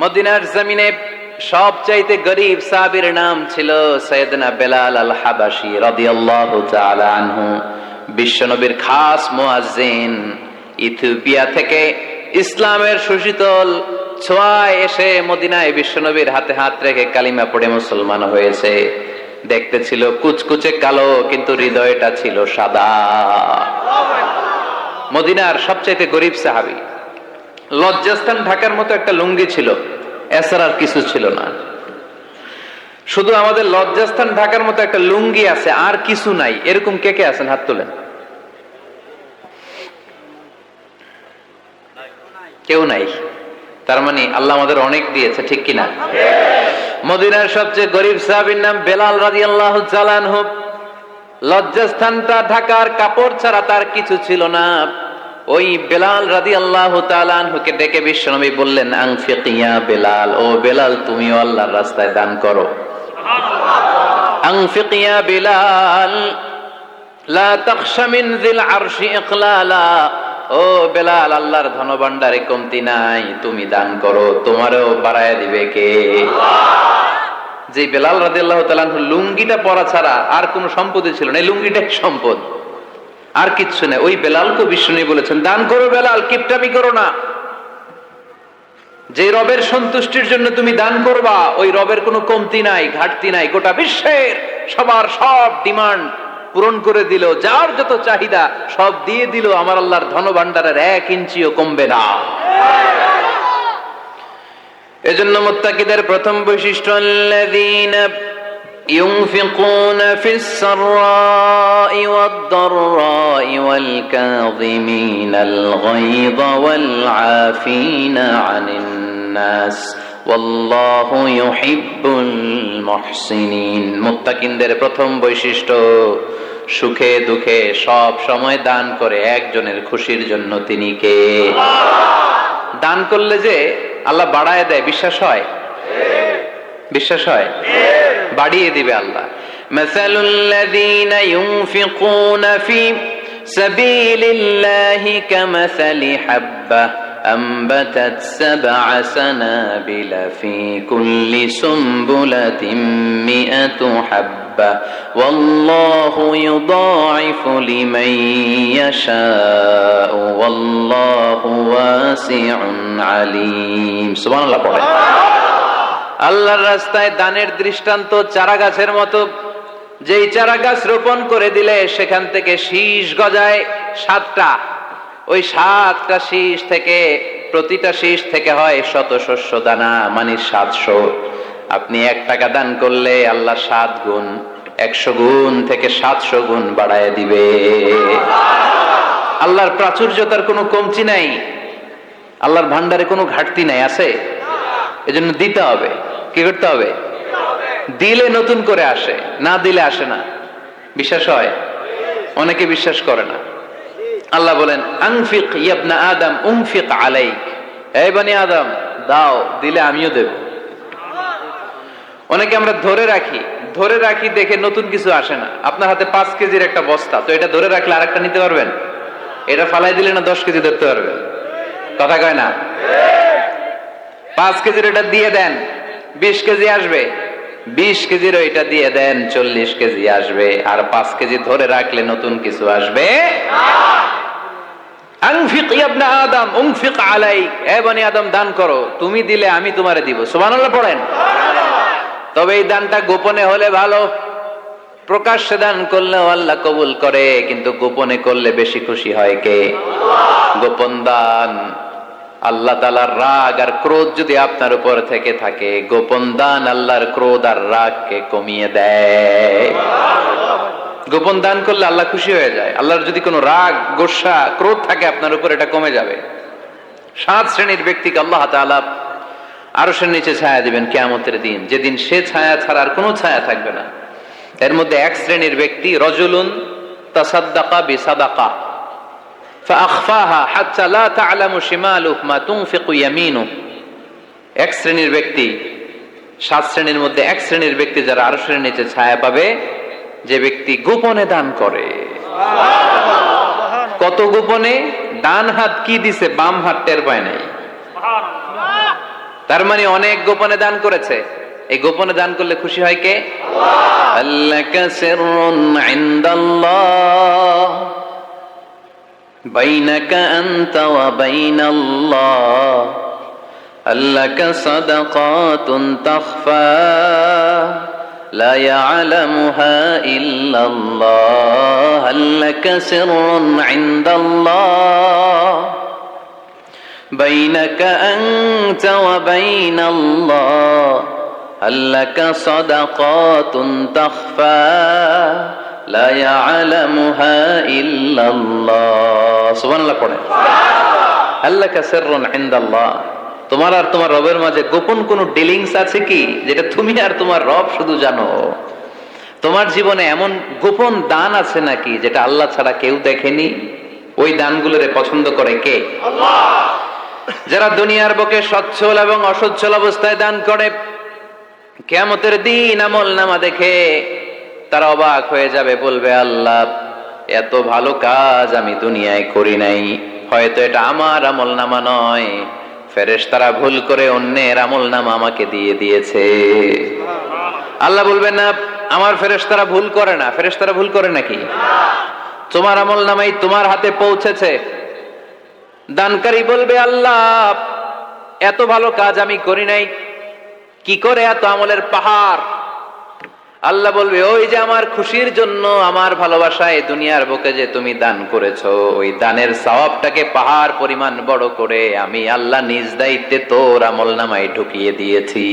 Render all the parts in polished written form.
মদিনার জমিনে সবচাইতে গরীব সাহাবীর নাম ছিল সাইয়েদনা বেলাল আল হাবাশী রাদিয়াল্লাহু তাআলা আনহু। বিশ্বনবীর খাস মুয়াজ্জিন, ইথিওপিয়া থেকে ইসলামের সুশীতল ছোঁয়ায় এসে মদিনায় বিশ্বনবীর হাতে হাত রেখে কালিমা পড়ে মুসলমান হয়েছে। দেখতে ছিল কুচকুচে কালো, কিন্তু হৃদয়টা ছিল সাদা। মদিনার সবচাইতে গরীব সাহাবী। লজ্জাস্থান ঢাকার মতো একটা লুঙ্গি ছিল, এছাড়া আর কিছু ছিল না। শুধু আমাদের লজ্জাস্থান ঢাকার মতো একটা লুঙ্গি আছে, আর কিছু নাই। এরকম কে কে আছেন? হাত তোলেন। কেউ নাই। তার মানে আল্লাহ আমাদের অনেক দিয়েছে, ঠিক কিনা? মদিনার সবচেয়ে গরীব সাহাবীর নাম বেলাল রাদিয়াল্লাহু তাআলা আনহু। লজ্জাস্থানটা ঢাকার কাপড় ছাড়া তার কিছু ছিল না। ওই বেলাল রাদিয়াল্লাহু তাআলা আনহুকে ডেকে বিশ্বনবী বললেন, আনফিক ইয়া বেলাল, ও বেলাল তুমিও আল্লাহর রাস্তায় দান করো। আনফিক ইয়া বেলাল লা তাখশা মিন যিল আরশি ইকলালা, ও বেলাল আল্লাহর ধনভাণ্ডারে কমতি নাই, তুমি দান করো, তোমারও বাড়ায় দিবে কে? যে বেলাল রাদিয়াল্লাহু তাআলা আনহু লুঙ্গিটা পরা ছাড়া আর কোনো সম্পদই ছিল না, এই লুঙ্গিটাই সম্পদ, আর কিচ্ছু নেই। ওই বেলালকে বিষ্ণু বলেছেন, দান করো বেলাল, কিপটামি করো না। যে রবের সন্তুষ্টির জন্য তুমি দান করবা, ওই রবের কোনো কমতি নাই, ঘাটতি নাই। গোটা বিশ্বের সবার সব ডিমান্ড পূরণ করে দিল, যার যত চাহিদা সব দিয়ে দিল, আমার আল্লাহর ধনভাণ্ডারের 1 ইঞ্চিও কমবে না। এজন্য মুত্তাকিদের প্রথম বৈশিষ্ট্য, আল্লাযীনা ينفقون في السراء والضراء والكاظمين الغيظ والعافين عن الناس والله يحب المحسنين। মুত্তাকিনদের প্রথম বৈশিষ্ট্য, সুখে দুঃখে সব সময় দান করে একজনের খুশির জন্য। তিনি কে? দান করলে যে আল্লাহ বাড়ায় দেয়, বিশ্বাস হয়? বিশ্বাস হয়? বাড়িয়ে দিবে আল্লাহ। মাসালুল্লাযীনা ইউনফিকুনা ফি সাবিলিল্লাহি কামাসালি হাব্বা আনবাতাত সাবআ সানাবিলা ফি কুল্লি সুমবুলাতিন মিআতু হাব্বা ওয়াল্লাহু ইউদাঈফু লিমান ইয়াশাউ ওয়াল্লাহু ওয়াসিউন আলীম। সুবহানাল্লাহ পড়ে। আল্লাহর রাস্তায় দানের দৃষ্টান্ত চারা গাছের মতো। যেই চারা গাছ রোপণ করে দিলে সেখান থেকে শীষ গজায় 7টা। ওই 7টা শীষ থেকে, প্রতিটা শীষ থেকে হয় শত শস্য দানা, মানে 700। আপনি 1 টাকা দান করলে আল্লাহ 7 গুণ, 100 গুণ থেকে 700 গুণ বাড়ায় দিবে। আল্লাহর প্রাচুর্যতার কোনো কমতি নাই, আল্লাহর ভান্ডারে কোনো ঘাটতি নাই। আছে? এজন্য দিতে হবে। কি করতে হবে? দিলে নতুন করে আসে, না দিলে আসে না। বিশ্বাস হয়? অনেকে বিশ্বাস করে না। আল্লাহ বলেন, আনফিক ইয়া ইবনা আদম উনফিক আলাইক, এই বনি আদম দাও, দিলে আমিও দেব। অনেকে আমরা ধরে রাখি দেখে নতুন কিছু আসে না। আপনার হাতে 5 কেজির একটা বস্তা, তো এটা ধরে রাখলে আরেকটা নিতে পারবেন? এটা ফালাই দিলে না 10 কেজি ধরতে পারবেন? কথা কয় না? 5 কেজির এটা দিয়ে দেন, 20 কেজি আসবে। 20 কেজির ওইটা দিয়ে দেন, 40 কেজি আসবে। আর 5 কেজি ধরে রাখলে নতুন কিছু আসবে। আনফিক ইয়া ইবনা আদম উনফিক আলাইক, হে বনি আদম দান করো, তুমি দিলে আমি তোমারে দিব। সুবহানাল্লাহ পড়েন। তবে এই দানটা গোপনে হলে ভালো। প্রকাশ্যে দান করলেও আল্লাহ কবুল করে, কিন্তু গোপনে করলে বেশি খুশি হয় কে? গোপন দান। আল্লাহ তাআলার রাগ আর ক্রোধ যদি আপনার উপর থেকে থাকে, গোপন দান আল্লাহর ক্রোধ আর রাগকে কমিয়ে দেয়। গোপন দান করলে আল্লাহ খুশি হয়ে যায়। আল্লাহর যদি কোনো রাগ, গোসা, ক্রোধ থাকে আপনার উপর, এটা কমে যাবে। 7 শ্রেণীর ব্যক্তিকে আল্লাহ তাআলা আরশের নিচে ছায়া দিবেন কিয়ামতের দিন, যেদিন সে ছায়া ছাড়া আর কোনো ছায়া থাকবে না। এর মধ্যে 1 শ্রেণীর ব্যক্তি, রজুলুন তাসাদ্দাকা বিসাদাকা ফাআখফাহা হাত্তা লা তা'লামু শিমালুহু মা তুনফিকু ইয়ামিনুহু। 1 শ্রেণীর ব্যক্তি, 7 শ্রেণীর মধ্যে 1 শ্রেণীর ব্যক্তি যারা আরশের নিচে ছায়া পাবে, যে ব্যক্তি গোপনে দান করে। কত গোপনে? ডান হাত কি দিছে, বাম হাত টের পায় নাই। তার মানে অনেক গোপনে দান করেছে। এই গোপনে দান করলে খুশি হয় কে? আল্লাহ। আল্লাকা সিররুন ইনদাল্লাহ বাইনাকা আনতা ওয়া বাইনাল্লাহ আল্লাকা সাদাকাতুন তাখফা লা ইয়ালামুহা ইল্লাল্লাহ আল্লাকা সিররুন ইনদাল্লাহ بينك أنت وبين الله هل لك صدقات تخفى لا يعلمها إلا الله سبحان الله পড়ে هل لك سر عند الله তোমার আর তোমার রবের মাঝে গোপন কোনো ডিলিংস আছে কি যেটা তুমি আর তোমার রব শুধু জানো? তোমার জীবনে এমন গোপন দান আছে নাকি যেটা আল্লাহ ছাড়া কেউ দেখেনি? ওই দানগুলোরে পছন্দ করে কে? আল্লাহ। যারা দুনিয়ার বুকে সচ্ছল এবং অসচ্ছল অবস্থায় দান করে, কিয়ামতের দিন আমলনামা দেখে তারা অবাক হয়ে যাবে, বলবে আল্লাহ এত ভালো কাজ আমি দুনিয়ায় করি নাই, হয়তো এটা আমার আমলনামা নয়, ফেরেশতারা ভুল করে অন্যের আমলনামা আমাকে দিয়ে দিয়েছে। আল্লাহ বলবেন না আমার ফেরেশতারা ভুল করে না। ফেরেশতারা ভুল করে নাকি? তোমার আমলনামাই তোমার হাতে পৌঁছেছে। দানকারী বলবে আল্লাহ এত ভালো কাজ আমি করি নাই, কি করে এত আমলের পাহাড়? আল্লাহ বলবে ওই যে আমার খুশির জন্য, আমার ভালোবাসায় দুনিয়ার বুকে যে তুমি দান করেছো, ওই দানের সওয়াবটাকে পাহাড় পরিমাণ বড় করে আমি আল্লাহ নিজ দায়িত্বে তোর আমলনামায় ঢুকিয়ে দিয়েছি।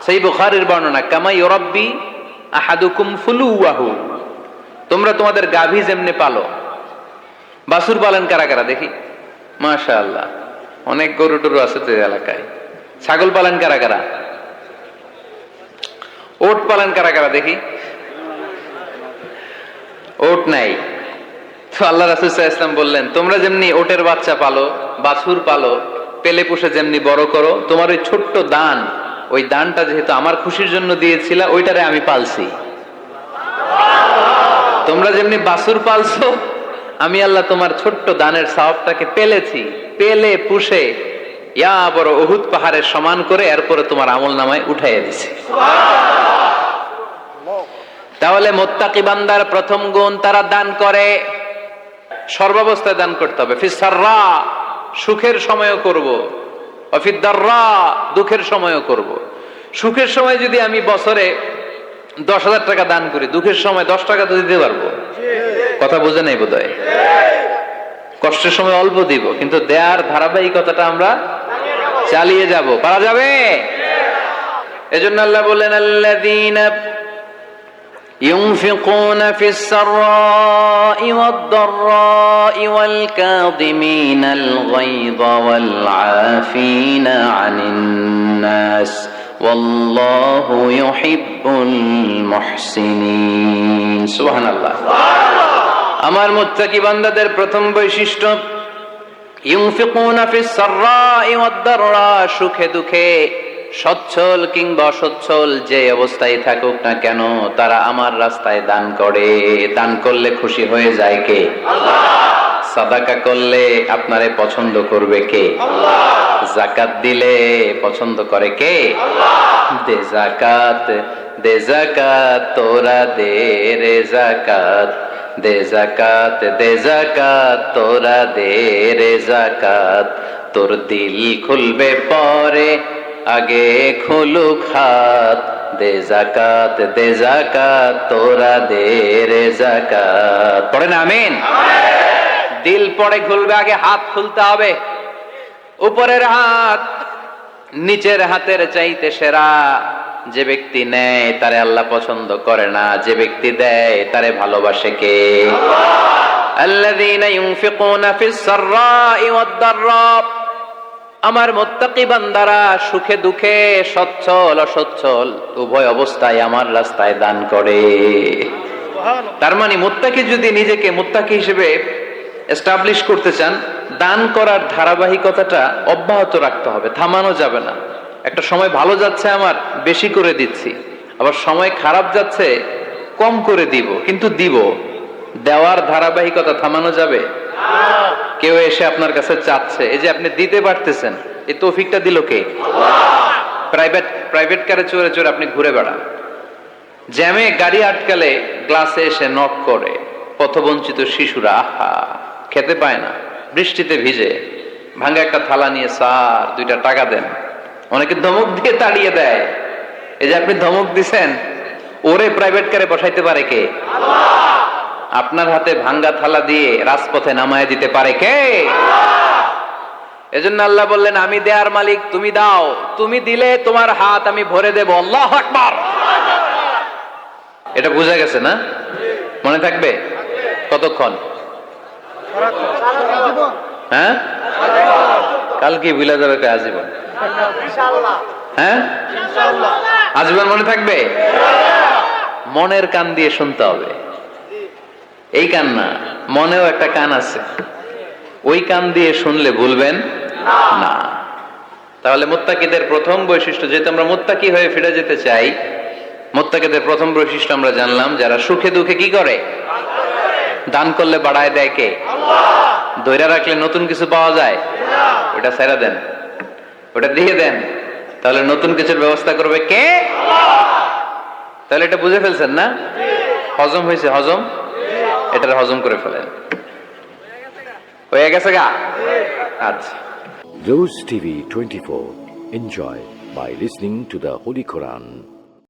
সেই বুখারীর বর্ণনা, কামা ইউরাব্বি আহাদুকুম ফুলুয়াহু, তোমরা তোমাদের গাভী যেমনে পালো। বাছুর পালন কারা কারা দেখি? মাশাআল্লাহ, অনেক গরু টরু আছে তো এলাকায়। ছাগল পালন কারা কারা? ওট পালন কারা কারা দেখি? ওট নাই তো আল্লাহ রাসূল সাল্লাল্লাহু আলাইহি ওয়াসাল্লাম বললেন তোমরা যেমনি ওটের বাচ্চা পালো, বাছুর পালো, পেলে পুষে যেমনি বড় করো, তোমার ওই ছোট্ট দান, ওই দানটা যেহেতু আমার খুশির জন্য দিয়েছিলা, ওইটারে আমি পালছি। তোমরা যেমনি বাছুর পালছো, আমি আল্লাহ তোমার ছোট্ট দানের সওয়াবটাকে পেলেছি, পেলে পুষে ইয়া বড় উহুদ পাহাড়ের সমান করে এরপরে তোমার আমলনামায় উঠাইয়া দিছি। তাহলে মুত্তাকি বান্দার প্রথম গুণ, তারা দান করে। সর্বাবস্থায় দান করতে হবে। ফিস সাররা, সুখের সময়ও করব, ওয়া ফিদ দাররা, দুঃখের সময়ও করব। সুখের সময় যদি আমি বছরে 10,000 টাকা দান করি, দুঃখের সময় 10 টাকা তো দিতে পারবো। কথা বোঝে নাই বোধহয়? কষ্টের সময় অল্প দিব, কিন্তু দেয়ার ধারাবাহিকতাটা আমরা চালিয়ে যাব। পারা যাবে? এজন্য আল্লাহ বললেন আল্লাযীনা ইউনফিকুনা ফিস সাররাই ওয়াদ দাররাই ওয়াল কাযিমিনাল গায়যা ওয়াল আফিনা আনিন নাস ওয়াল্লাহু ইউহিব্বুল মুহসিনিন। সুবহানাল্লাহ। আমার মুত্তাকি বান্দাদের প্রথম বৈশিষ্ট্য ইউনফিকুনা ফিস সাররাই ওয়াদ দাররা, সুখে দুঃখে, সচ্ছল কিংবা অসচ্ছল যে অবস্থায় থাকুক না কেন, তারা আমার রাস্তায় দান করে। দান করলে খুশি হয়ে যায় কে? আল্লাহ। সাদাকা করলে আপনারে পছন্দ করবে কে? আল্লাহ। যাকাত দিলে পছন্দ করে কে? আল্লাহ। দে যাকাত, দে যাকাত, তোরা দে রে যাকাত, দে যাকাত, দে যাকাত, তোরা দে রে যাকাত, তোর দিল খুলবে পরে আগে খুলুক হাত, দে যাকাত, দে যাকাত, তোরা দে রে যাকাত। পড়েন আমিন। দিল পরে খুলবে, আগে হাত খুলতে হবে। উপরের হাত নিচের হাতের চাইতে সেরা। যে ব্যক্তি নেয় তারে আল্লাহ পছন্দ করে না, যে ব্যক্তি দেয় তারে ভালোবাসে কে? আল্লাহ। আল্লাযীনা ইউনফিকুনা ফিস সাররাই ওয়াদ দাররা, আমার মুত্তাকি বান্দারা সুখে দুঃখে, সচ্ছল অসচ্ছল উভয় অবস্থায় আমার রাস্তায় দান করে। তার মানে মুত্তাকি যদি নিজেকে মুত্তাকি হিসেবে এস্টাবলিশ করতে চান, দান করার ধারাবাহিকতাটা অব্যাহত রাখতে হবে, থামানো যাবে না। একটা সময় ভালো যাচ্ছে আমার, বেশি করে দিচ্ছি, আবার সময় খারাপ যাচ্ছে, কম করে দিব, কিন্তু দিব। দেওয়ার ধারাবাহিকতা থামানো যাবে? কেউ এসে আপনার কাছে চাচ্ছে, এই যে আপনি দিতে পারতেছেন, এই তৌফিকটা দিল কে? প্রাইভেট কারে চড়ে চড়ে আপনি ঘুরে বেড়ান, জ্যামে গাড়ি আটকালে গ্লাসে এসে নক করে, পথবঞ্চিত শিশুরা আহা খেতে পায় না, বৃষ্টিতে ভিজে ভাঙ্গা একটা থালা নিয়ে স্যার 2টা টাকা দেন, অনেকে ধমক দিয়ে তাড়িয়ে দেয়। এই যে আপনি ধমক দিছেন, ওরে প্রাইভেট কারে বসাইতে পারে কে? আপনার হাতে ভাঙ্গা থালা দিয়ে রাজপথে নামায় দিতে পারে কে? এজন্য আল্লাহ বললেন, আমি দেয়ার মালিক, তুমি দাও, তুমি দিলে তোমার হাত আমি ভরে দেব। আল্লাহু আকবার। এটা বোঝা গেছে না? মনে থাকবে কতক্ষণ? হ্যাঁ, কাল কি ভুলে যাবে? আজীবন। হ্যাঁ, আজীবন মনে থাকবে। মনের কান দিয়ে শুনতে হবে, এই কান না, মনেও একটা কান আছে, ওই কান দিয়ে শুনলে ভুলবেন না। তাহলে মুত্তাকিদের প্রথম বৈশিষ্ট্য, যেহেতু আমরা মুত্তাকি হয়ে ফিরে যেতে চাই, মুত্তাকিদের প্রথম বৈশিষ্ট্য আমরা জানলাম, যারা সুখে দুঃখে কি করে? দান করলে বাড়ায় দেয় কে? ধৈর্য রাখলে নতুন কিছু পাওয়া যায়? ওটা ছেড়ে দেন, ওটা দিয়ে দেন, তাহলে নতুন কিছুর ব্যবস্থা করবে কে? তাহলে এটা বুঝে ফেলছেন না? হজম হয়েছে? হজম, এটার হজম করে ফেলেন। হয়ে গেছে গা? আচ্ছা। Rose TV 24. Enjoy by listening to the Holy Quran.